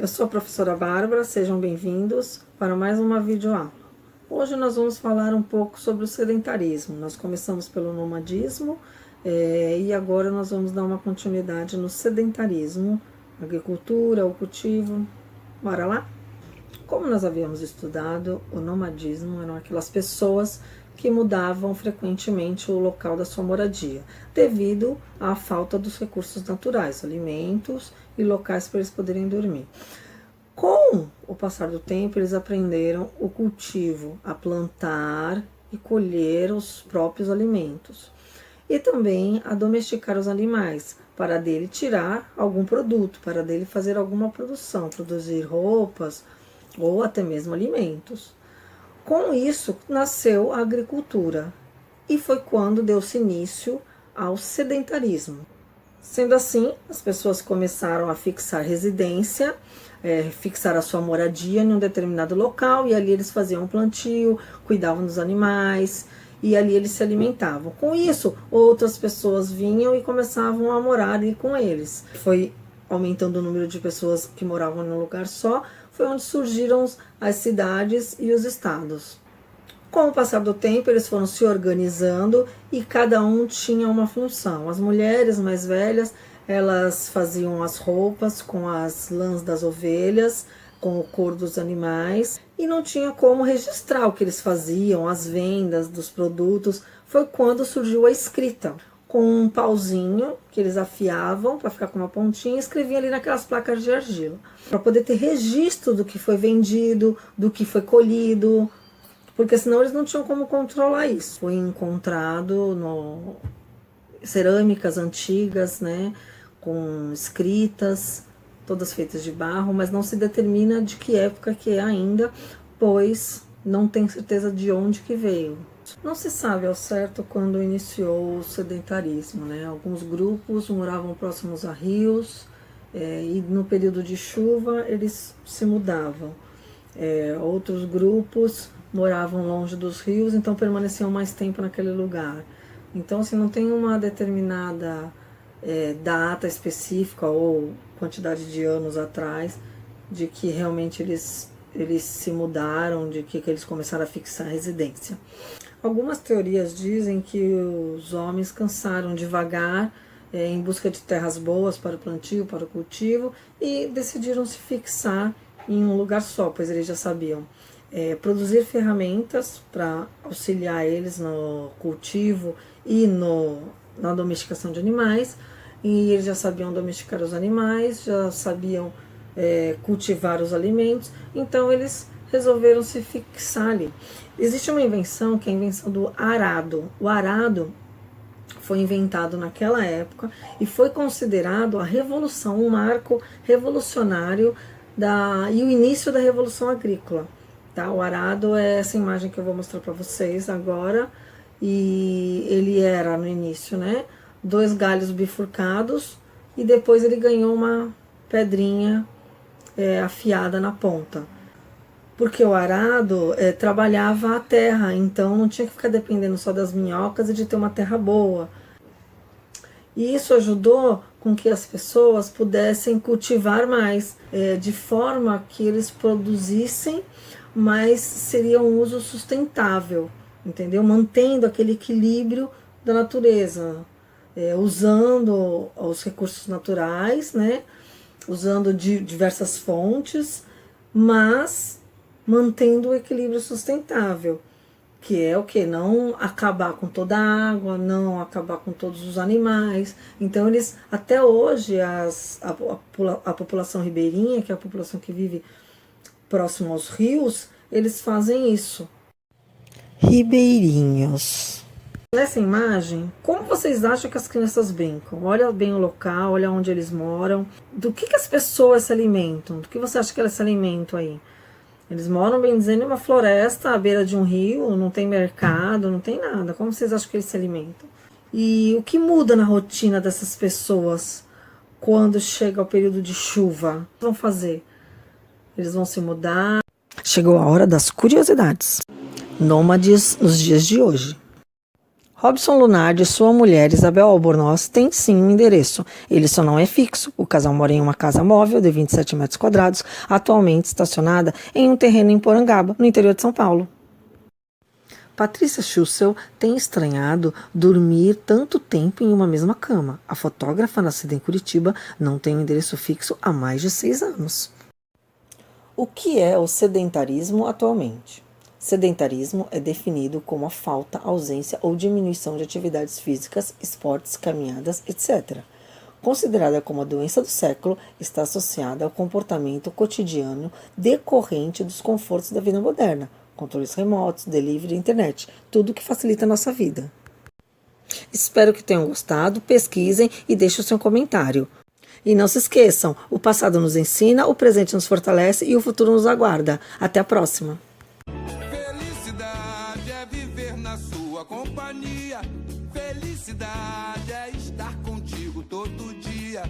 Eu sou a professora Bárbara, sejam bem-vindos para mais uma videoaula. Hoje nós vamos falar um pouco sobre o sedentarismo. Nós começamos pelo nomadismo e agora nós vamos dar uma continuidade no sedentarismo, agricultura, o cultivo. Bora lá? Como nós havíamos estudado, o nomadismo eram aquelas pessoas que mudavam frequentemente o local da sua moradia, devido à falta dos recursos naturais, alimentos e locais para eles poderem dormir. Com o passar do tempo, eles aprenderam o cultivo, a plantar e colher os próprios alimentos. E também a domesticar os animais, para dele tirar algum produto, para dele fazer alguma produção, produzir roupas ou até mesmo alimentos. Com isso, nasceu a agricultura e foi quando deu-se início ao sedentarismo. Sendo assim, as pessoas começaram a fixar residência, fixar a sua moradia em um determinado local e ali eles faziam um plantio, cuidavam dos animais e ali eles se alimentavam. Com isso, outras pessoas vinham e começavam a morar ali com eles. Foi aumentando o número de pessoas que moravam em um lugar só, foi onde surgiram as cidades e os estados. Com o passar do tempo, eles foram se organizando e cada um tinha uma função. As mulheres mais velhas, elas faziam as roupas com as lãs das ovelhas, com o couro dos animais, e não tinha como registrar o que eles faziam, as vendas dos produtos. Foi quando surgiu a escrita, com um pauzinho que eles afiavam para ficar com uma pontinha e escreviam ali naquelas placas de argila, para poder ter registro do que foi vendido, do que foi colhido, porque senão eles não tinham como controlar isso. Foi encontrado cerâmicas antigas, né, com escritas, todas feitas de barro, mas não se determina de que época que é ainda, pois não tem certeza de onde que veio. Não se sabe ao certo quando iniciou o sedentarismo, né? Alguns grupos moravam próximos a rios e no período de chuva eles se mudavam. Outros grupos moravam longe dos rios, então permaneciam mais tempo naquele lugar. Então, assim, não tem uma determinada data específica ou quantidade de anos atrás de que realmente eles se mudaram, de que eles começaram a fixar residência. Algumas teorias dizem que os homens cansaram de vagar em busca de terras boas para o plantio, para o cultivo, e decidiram se fixar em um lugar só, pois eles já sabiam produzir ferramentas para auxiliar eles no cultivo e na domesticação de animais, e eles já sabiam domesticar os animais, já sabiam cultivar os alimentos, então eles resolveram se fixar ali. Existe uma invenção que é a invenção do arado. O arado foi inventado naquela época e foi considerado a revolução, um marco revolucionário e o início da revolução agrícola. Tá? O arado é essa imagem que eu vou mostrar para vocês agora, e ele era no início, né, 2 galhos bifurcados e depois ele ganhou uma pedrinha afiada na ponta. Porque o arado trabalhava a terra, então não tinha que ficar dependendo só das minhocas e de ter uma terra boa. E isso ajudou com que as pessoas pudessem cultivar mais, de forma que eles produzissem, mas seria um uso sustentável, entendeu? Mantendo aquele equilíbrio da natureza, usando os recursos naturais, né? Usando diversas fontes, mas mantendo o equilíbrio sustentável, que é o que? Não acabar com toda a água, não acabar com todos os animais. Então eles, até hoje, a população ribeirinha, que é a população que vive próximo aos rios, eles fazem isso. Ribeirinhos. Nessa imagem, como vocês acham que as crianças brincam? Olha bem o local, olha onde eles moram. Do que as pessoas se alimentam? Do que você acha que elas se alimentam aí? Eles moram, bem dizendo, em uma floresta à beira de um rio, não tem mercado, não tem nada. Como vocês acham que eles se alimentam? E o que muda na rotina dessas pessoas quando chega o período de chuva? O que vão fazer? Eles vão se mudar. Chegou a hora das curiosidades. Nômades nos dias de hoje. Robson Lunardi e sua mulher Isabel Albornoz têm sim um endereço. Ele só não é fixo. O casal mora em uma casa móvel de 27 metros quadrados, atualmente estacionada em um terreno em Porangaba, no interior de São Paulo. Patrícia Schussel tem estranhado dormir tanto tempo em uma mesma cama. A fotógrafa, nascida em Curitiba, não tem um endereço fixo há mais de 6 anos. O que é o sedentarismo atualmente? Sedentarismo é definido como a falta, ausência ou diminuição de atividades físicas, esportes, caminhadas, etc. Considerada como a doença do século, está associada ao comportamento cotidiano decorrente dos confortos da vida moderna, controles remotos, delivery e internet, tudo que facilita a nossa vida. Espero que tenham gostado, pesquisem e deixem o seu comentário. E não se esqueçam, o passado nos ensina, o presente nos fortalece e o futuro nos aguarda. Até a próxima! Felicidade é viver na sua companhia. Felicidade é estar contigo todo dia.